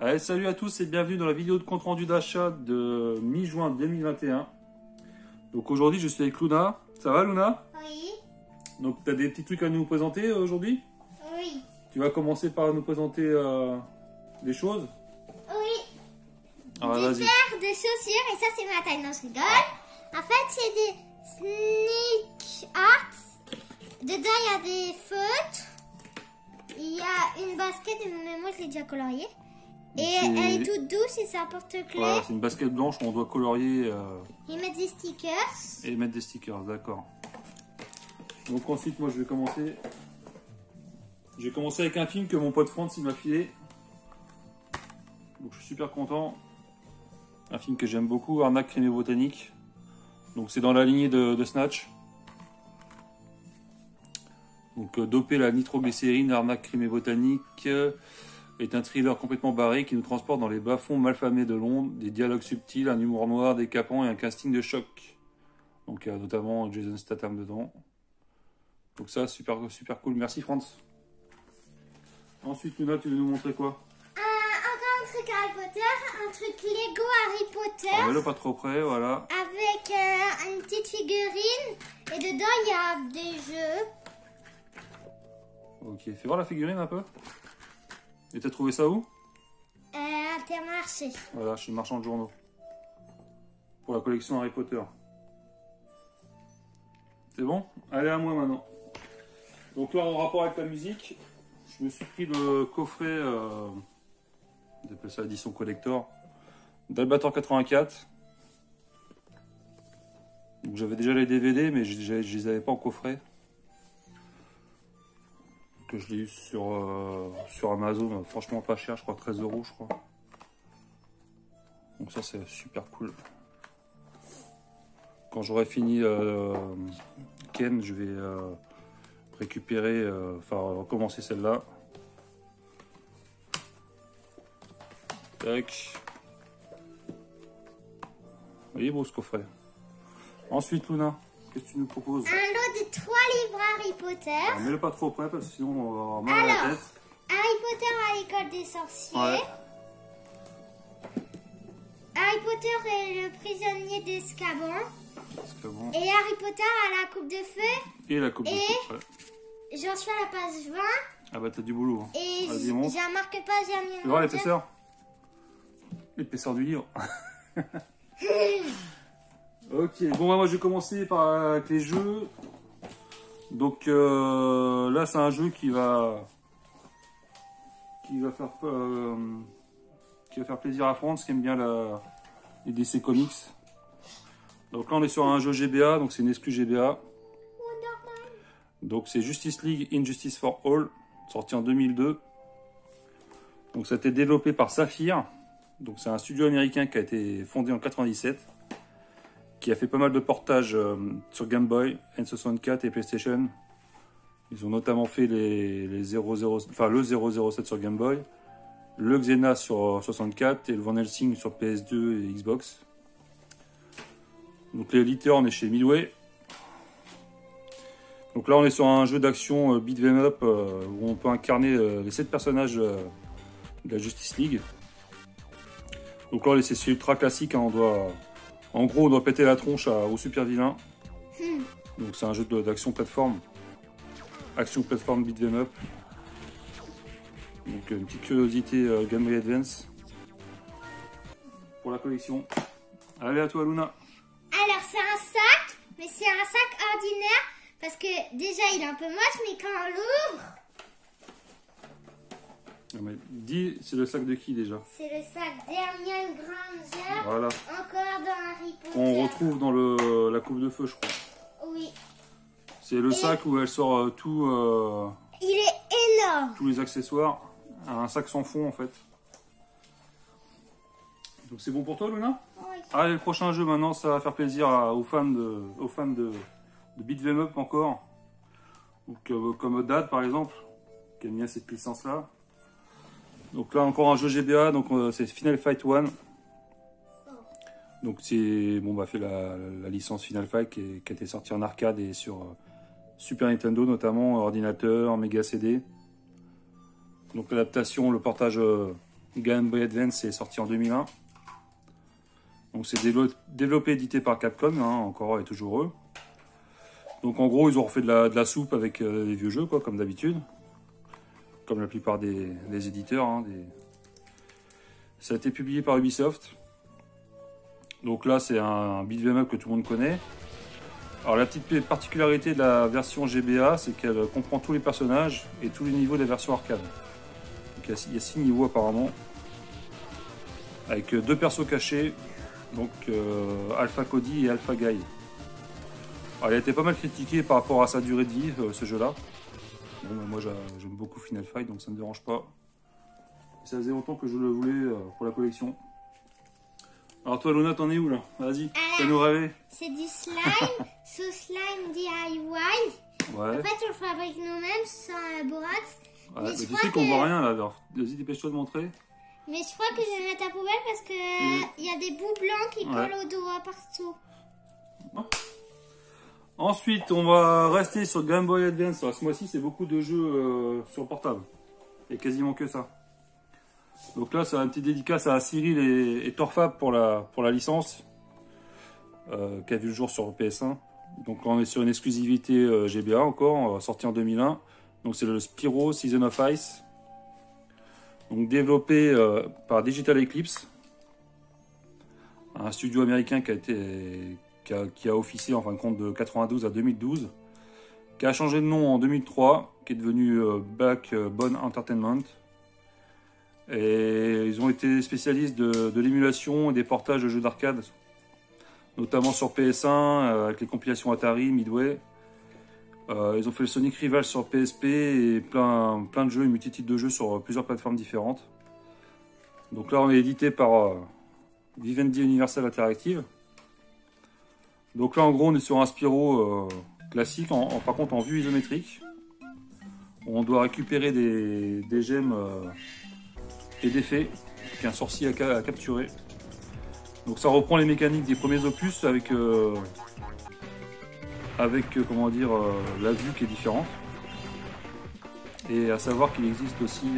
Allez, salut à tous et bienvenue dans la vidéo de compte rendu d'achat de mi-juin 2021. Donc aujourd'hui je suis avec Luna. Ça va Luna? Oui. Donc tu as des petits trucs à nous présenter aujourd'hui? Oui. Tu vas commencer par nous présenter les choses? Oui. Ah, Des vas-y. paires de chaussures et ça c'est ma taille, non je rigole. En fait c'est des sneak art. Dedans il y a des feutres. Il y a une basket, mais moi je l'ai déjà coloriée. Et elle est toute douce et c'est un porte-clés. Voilà, c'est une basket blanche où on doit colorier Et mettre des stickers. et mettre des stickers, d'accord. Donc ensuite moi je vais commencer. J'ai commencé avec un film que mon pote France il m'a filé. Donc je suis super content. Un film que j'aime beaucoup, Arnaque, crime et botanique. Donc c'est dans la lignée de Snatch. Donc Dopé la nitroglycérine, Arnaque, crime et botanique est un thriller complètement barré qui nous transporte dans les bas-fonds malfamés de Londres, des dialogues subtils, un humour noir décapant et un casting de choc. Donc il y a notamment Jason Statham dedans. Donc ça, super cool. Merci France. Ensuite Luna, tu veux nous montrer quoi? Encore un truc Harry Potter, un truc Lego Harry Potter. Remets-le pas trop près, voilà. Avec une petite figurine. Et dedans il y a des jeux. Ok, fais voir la figurine un peu. Et t'as trouvé ça où? Intermarché. Voilà, chez le marchand de journaux. Pour la collection Harry Potter. C'est bon? Allez, à moi maintenant. Donc là, en rapport avec la musique, je me suis pris le coffret, on appelle ça édition collector, d'Albator 84. Donc j'avais déjà les DVD, mais je les avais pas en coffret. Que je l'ai eu sur Amazon, franchement pas cher, je crois 13 € je crois. Donc ça c'est super cool. Quand j'aurai fini Ken, je vais récupérer, recommencer celle-là. Tac. Vous voyez beau ce coffret. Ensuite Luna, qu'est-ce que tu nous proposes? Un lot de 3 livres Harry Potter. Alors, mets-le pas trop près parce que sinon on va avoir mal à la Alors, tête. Harry Potter à l'école des sorciers. Ouais. Harry Potter est le prisonnier d'Azkaban. Parce que bon. Et Harry Potter à la coupe de feu. Et la coupe de Et- soupe, ouais. J'en suis à la page 20. Ah bah t'as du boulot. Hein. Et Vas-y, montre. j'ai un marque-page, j'ai un Tu vois l'épaisseur? L'épaisseur du livre. Ok, bon bah, moi je vais commencer avec les jeux. Donc là c'est un jeu qui va faire plaisir à France qui aime bien les DC Comics. Donc là on est sur un jeu GBA, donc c'est une exclu GBA. Donc c'est Justice League Injustice for All, sorti en 2002. Donc ça a été développé par Saphir. Donc c'est un studio américain qui a été fondé en 97, qui a fait pas mal de portages sur Game Boy, N64 et PlayStation. Ils ont notamment fait le 007 sur Game Boy, le Xena sur 64 et le Van Helsing sur PS2 et Xbox. Donc l'éditeur, on est chez Midway. Donc là on est sur un jeu d'action beat 'em up où on peut incarner les 7 personnages de la Justice League. Donc là c'est ultra classique, hein, en gros on doit péter la tronche au super vilain. Donc c'est un jeu d'action plateforme. Action plateforme beat 'em up. Donc une petite curiosité Game Boy Advance. Pour la collection. Allez à toi Luna. Alors c'est un sac, mais c'est un sac ordinaire. Parce que déjà il est un peu moche, mais quand on l'ouvre, Non, mais dis, c'est le sac de qui déjà? c'est le sac d'Hermione Granger. Voilà. Encore dans Harry Potter. Qu'on retrouve dans la coupe de feu je crois. Oui. C'est le sac où elle sort Il est énorme. tous les accessoires. Un sac sans fond en fait. Donc c'est bon pour toi Luna? Oui. Allez, le prochain jeu maintenant, ça va faire plaisir aux fans de beat 'em up encore. Donc, comme Dad par exemple, qui aime bien cette licence là. Donc là encore un jeu GBA, donc c'est Final Fight 1. Donc c'est fait la licence Final Fight qui a été sortie en arcade et sur Super Nintendo notamment, ordinateur, Mega CD. Donc l'adaptation, le portage Game Boy Advance est sorti en 2001. Donc c'est développé, édité par Capcom, hein, encore et toujours eux. Donc en gros, ils ont refait de la soupe avec les vieux jeux, quoi, comme d'habitude. Comme la plupart des éditeurs. Hein, Ça a été publié par Ubisoft. Donc là, c'est un beat'em up que tout le monde connaît. Alors la petite particularité de la version GBA, c'est qu'elle comprend tous les personnages et tous les niveaux de la version arcade. Donc il y a 6 niveaux apparemment. Avec 2 persos cachés. Donc Alpha Cody et Alpha Guy. Alors, il a été pas mal critiqué par rapport à sa durée de vie, ce jeu-là. Bon, moi j'aime beaucoup Final Fight, donc ça ne me dérange pas. Ça faisait longtemps que je le voulais pour la collection. Alors toi Luna, t'en es où là? Vas-y, fais-nous rêver. C'est du slime, sous slime DIY. Ouais. En fait, on le fabrique nous-mêmes sans borax. Ouais, mais tu sais qu'on voit rien là, alors vas-y, dépêche-toi de montrer. Mais je crois que je vais mettre à poubelle parce que il y a des bouts blancs qui collent au doigt partout. Ensuite, on va rester sur Game Boy Advance. Alors, ce mois-ci, c'est beaucoup de jeux sur portable. Et quasiment que ça. Donc là, c'est un petit dédicace à Cyril et Torfab pour la licence. Qui a vu le jour sur PS1. Donc là, on est sur une exclusivité GBA encore, sorti en 2001. Donc c'est le Spyro Season of Ice. Donc développé par Digital Eclipse. Un studio américain qui a officié en fin de compte de 92 à 2012, qui a changé de nom en 2003, qui est devenu Backbone Entertainment. Et ils ont été spécialistes de l'émulation et des portages de jeux d'arcade, notamment sur PS1, avec les compilations Atari, Midway. Ils ont fait le Sonic Rival sur PSP et plein de jeux, une multitude de jeux sur plusieurs plateformes différentes. Donc là, on est édité par Vivendi Universal Interactive. Donc là, en gros, on est sur un Spyro classique, par contre en vue isométrique. On doit récupérer des gemmes et des fées qu'un sorcier a capturé. Donc ça reprend les mécaniques des premiers opus avec comment dire, la vue qui est différente. Et à savoir qu'il existe aussi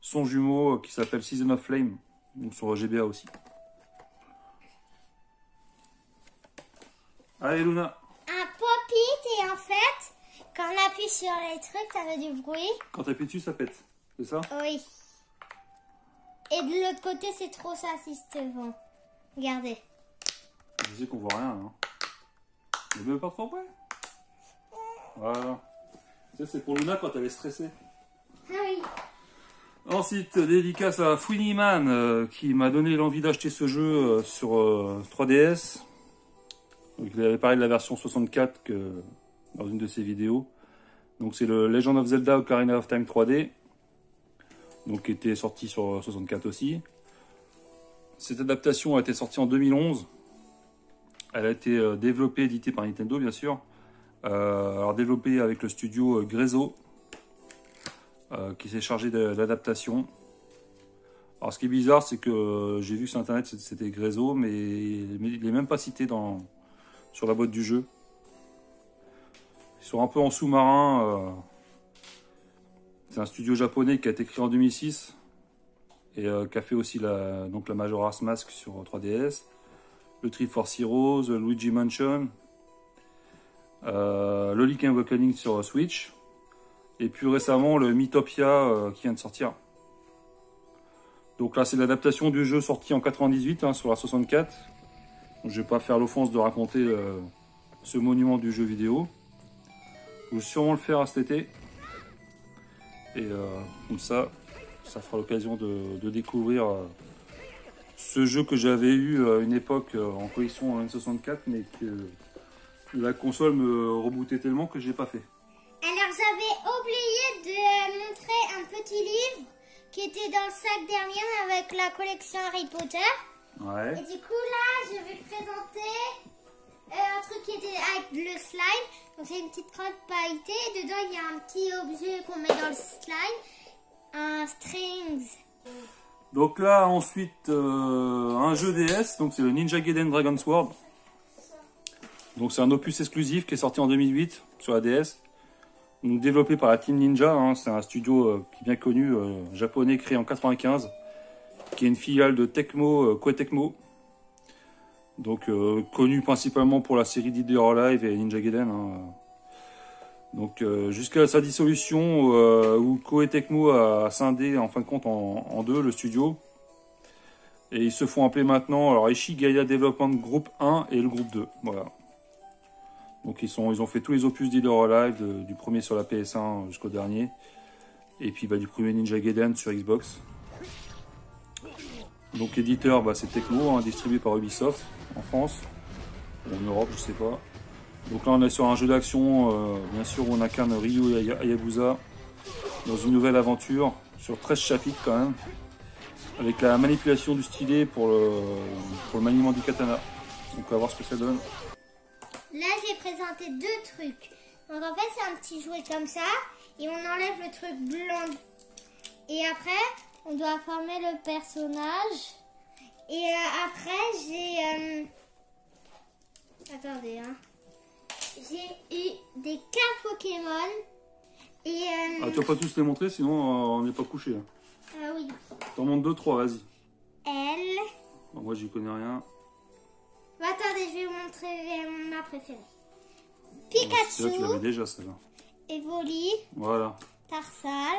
son jumeau qui s'appelle Season of Flame, donc sur GBA aussi. Allez Luna. Un pop-it et en fait, quand on appuie sur les trucs, ça fait du bruit. Quand tu appuies dessus, ça pète, c'est ça? Oui. Et de l'autre côté, c'est trop ça, assistement. Regardez. Je sais qu'on voit rien. Hein. Ne veux pas trop près. Voilà. Ça, c'est pour Luna quand elle est stressée. Ah oui. Ensuite, dédicace à Fouini Man qui m'a donné l'envie d'acheter ce jeu sur 3DS. Donc, il avait parlé de la version 64 dans une de ses vidéos. Donc c'est le Legend of Zelda Ocarina of Time 3D. Donc qui était sorti sur 64 aussi. Cette adaptation a été sortie en 2011. Elle a été développée, éditée par Nintendo bien sûr. Alors développée avec le studio Grezzo. Qui s'est chargé de l'adaptation. Alors ce qui est bizarre, c'est que j'ai vu sur internet c'était Grezzo, mais il n'est même pas cité sur la boîte du jeu. Ils sont un peu en sous-marin. C'est un studio japonais qui a été créé en 2006 et qui a fait aussi la Majora's Mask sur 3DS, le Triforce Heroes, le Luigi Mansion, le Link's Awakening sur Switch. Et puis récemment, le Mythopia qui vient de sortir. Donc là, c'est l'adaptation du jeu sorti en 98 hein, sur la 64. Donc, je vais pas faire l'offense de raconter ce monument du jeu vidéo. Je vais sûrement le faire cet été. Et comme ça fera l'occasion de découvrir ce jeu que j'avais eu à une époque en collection en N64, mais que la console me rebootait tellement que je l'ai pas fait. Alors j'avais oublié de montrer un petit livre qui était dans le sac derrière avec la collection Harry Potter. Ouais. Et du coup là je vais présenter un truc qui était avec le slime. Donc c'est une petite crotte pailletée. Dedans il y a un petit objet qu'on met dans le slime. Un strings. Donc là ensuite un jeu DS, donc c'est le Ninja Gaiden Dragon Sword. Donc c'est un opus exclusif qui est sorti en 2008 sur la DS. Donc, développé par la Team Ninja, hein, c'est un studio qui est bien connu, japonais, créé en 95, qui est une filiale de Tecmo, Koei Tecmo. Donc connu principalement pour la série Dead or Alive et Ninja Gaiden. Hein. Donc jusqu'à sa dissolution où Koei Tecmo a scindé en fin de compte en deux le studio. Et ils se font appeler maintenant alors Ishigaya Development Group 1 et le groupe 2. Voilà. Donc ils ont fait tous les opus Dead or Alive, du premier sur la PS1 jusqu'au dernier. Et puis du premier Ninja Gaiden sur Xbox. Donc éditeur, c'est Tecmo, hein, distribué par Ubisoft en France, ou en Europe, je sais pas. Donc là on est sur un jeu d'action, bien sûr on incarne Ryu Hayabusa dans une nouvelle aventure sur 13 chapitres quand même, avec la manipulation du stylet pour le maniement du katana. Donc on va voir ce que ça donne. Là j'ai présenté deux trucs. Donc en fait c'est un petit jouet comme ça, et on enlève le truc blanc. Et après on doit former le personnage. Et après j'ai... Attendez, hein. J'ai eu des cartes Pokémon. Et tu vas pas tous les montrer, sinon on n'est pas couché. Hein. Ah oui. T'en montres 2, 3, vas-y. Elle. Moi j'y connais rien. Attendez, je vais vous montrer ma préférée. Pikachu. Là, tu l'avais déjà celle-là. Evoli. Voilà. Tarsal.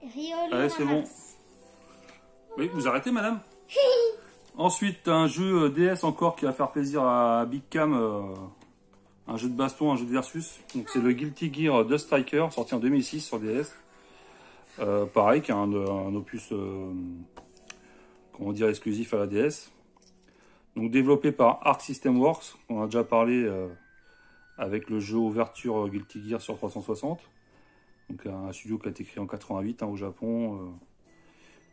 Riolu. Allez, c'est bon. Oui, vous arrêtez, madame. Ensuite, un jeu DS encore qui va faire plaisir à Big Cam. Un jeu de baston, un jeu de versus. Donc c'est le Guilty Gear Dust Striker, sorti en 2006 sur DS. Pareil, qui est un opus, comment dire, exclusif à la DS. Donc développé par Arc System Works, on a déjà parlé avec le jeu ouverture Guilty Gear sur 360. Donc un studio qui a été créé en 88 au Japon.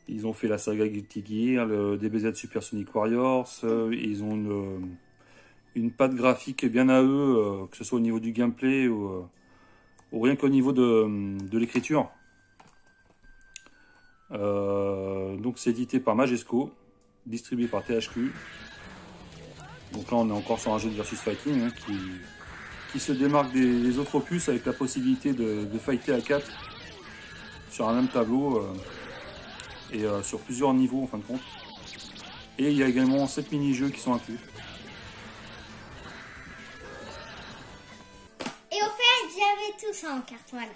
Ils ont fait la saga Guilty Gear, le DBZ Super Sonic Warriors. Ils ont une patte graphique bien à eux, que ce soit au niveau du gameplay ou rien qu'au niveau de l'écriture. Donc c'est édité par Majesco, distribué par THQ. Donc là on est encore sur un jeu de versus fighting hein, qui se démarque des autres opus avec la possibilité de fighter à 4 sur un même tableau et sur plusieurs niveaux en fin de compte. Et il y a également 7 mini-jeux qui sont inclus. Et au fait, j'avais tout ça en carte, voilà.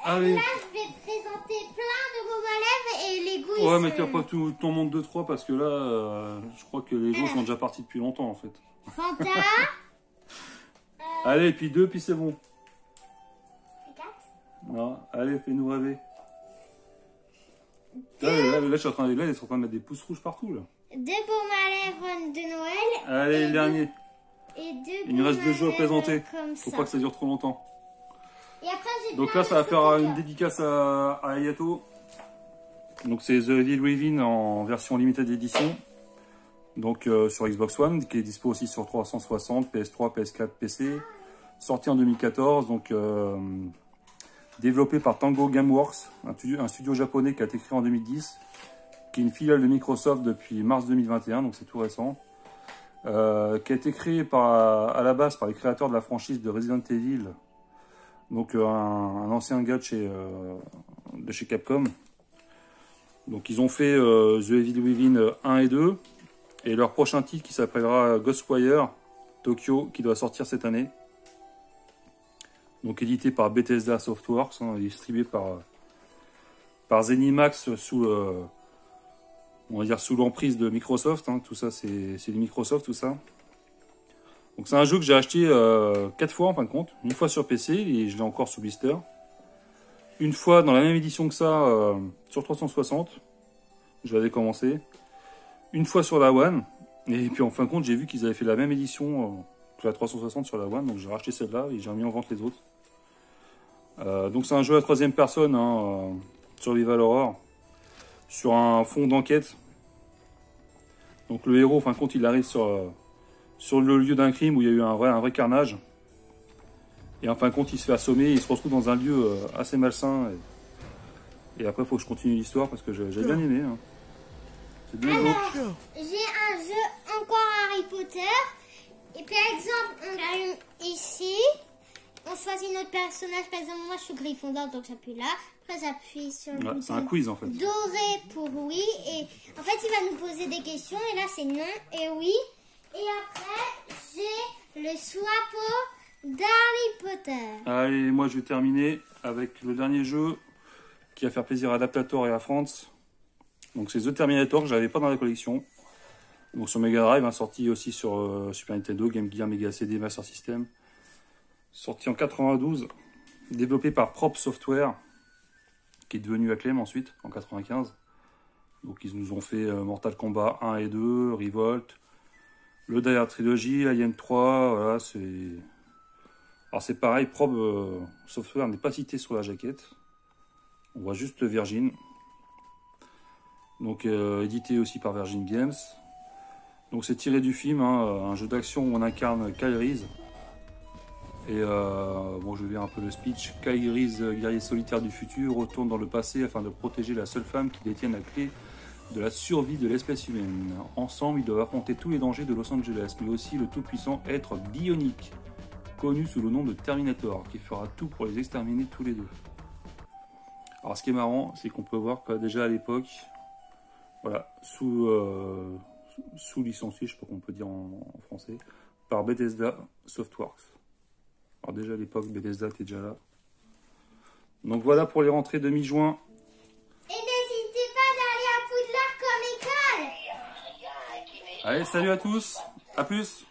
Allez. Là, je vais présenter plein de baumes à lèvres et les goûts. Ouais, mais t'as pas tout ton monde 2-3 parce que là, je crois que les jeux sont déjà partis depuis longtemps en fait. Fanta. Allez, puis 2, puis c'est bon. 4. Non, allez, fais-nous rêver. Là, ils sont en train de mettre des pouces rouges partout là. 2 baumes à lèvres de Noël. Allez, le dernier. Et 2 Il nous reste 2 jeux à présenter. Faut pas que ça dure trop longtemps. Et après, donc là, ça va faire une dédicace à Ayato. Donc c'est The Evil Within en version limited edition. Donc sur Xbox One, qui est dispo aussi sur 360, PS3, PS4, PC. Sorti en 2014, donc développé par Tango Gameworks, un studio japonais qui a été créé en 2010, qui est une filiale de Microsoft depuis mars 2021, donc c'est tout récent. Qui a été créé à la base par les créateurs de la franchise de Resident Evil, donc un ancien gars de chez Capcom. Donc ils ont fait The Evil Within 1 et 2, et leur prochain titre qui s'appellera Ghostwire Tokyo, qui doit sortir cette année. Donc édité par Bethesda Softworks, hein, distribué par ZeniMax sous on va dire sous l'emprise de Microsoft. Hein, tout ça c'est du Microsoft tout ça. Donc c'est un jeu que j'ai acheté 4 fois en fin de compte. Une fois sur PC et je l'ai encore sous blister. Une fois dans la même édition que ça sur 360. Je l'avais commencé. Une fois sur la One. Et puis en fin de compte j'ai vu qu'ils avaient fait la même édition que la 360 sur la One. Donc j'ai racheté celle-là et j'ai remis en vente les autres. Donc c'est un jeu à 3e personne, hein, Survival Horror, sur un fond d'enquête. Donc le héros, en fin de compte, il arrive sur le lieu d'un crime où il y a eu un vrai carnage. Et en fin de compte, il se fait assommer, il se retrouve dans un lieu assez malsain. Et après, il faut que je continue l'histoire parce que j'ai bien aimé. Hein. C'est bien beau. Alors, j'ai un jeu encore Harry Potter. Et par exemple, on a ici, on choisit notre personnage. Par exemple, moi je suis Gryffondor, donc j'appuie là. Après j'appuie sur le Ouais, c'est un bouton quiz en fait. doré pour oui. Et en fait il va nous poser des questions. Et là c'est non et oui. Et après j'ai le chapeau d'Harry Potter. Allez, moi je vais terminer avec le dernier jeu qui va faire plaisir à Adaptator et à France. Donc c'est The Terminator que j'avais pas dans la collection. Donc sur Mega Drive, hein, sorti aussi sur Super Nintendo, Game Gear, Mega CD, Master System. Sorti en 92, développé par Prop Software, qui est devenu Acclaim ensuite, en 95. Donc ils nous ont fait Mortal Kombat 1 et 2, Revolt, le Die Hard Trilogy, Alien 3, voilà, c'est... Alors c'est pareil, Prop Software n'est pas cité sur la jaquette. On voit juste Virgin. Donc édité aussi par Virgin Games. Donc c'est tiré du film, hein, un jeu d'action où on incarne Kyle Reese. Et bon, je vais lire un peu le speech. Kyle Reese, guerrier solitaire du futur, retourne dans le passé afin de protéger la seule femme qui détient la clé de la survie de l'espèce humaine. Ensemble, ils doivent affronter tous les dangers de Los Angeles, mais aussi le tout-puissant être bionique, connu sous le nom de Terminator, qui fera tout pour les exterminer tous les deux. Alors ce qui est marrant, c'est qu'on peut voir que déjà à l'époque, voilà, sous licencié, je sais pas qu'on peut dire en français, par Bethesda Softworks. Alors déjà à l'époque, Bethesda était déjà là. Donc voilà pour les rentrées de mi-juin. Et n'hésitez pas d'aller à Poudlard comme école. Allez, salut à tous, à plus.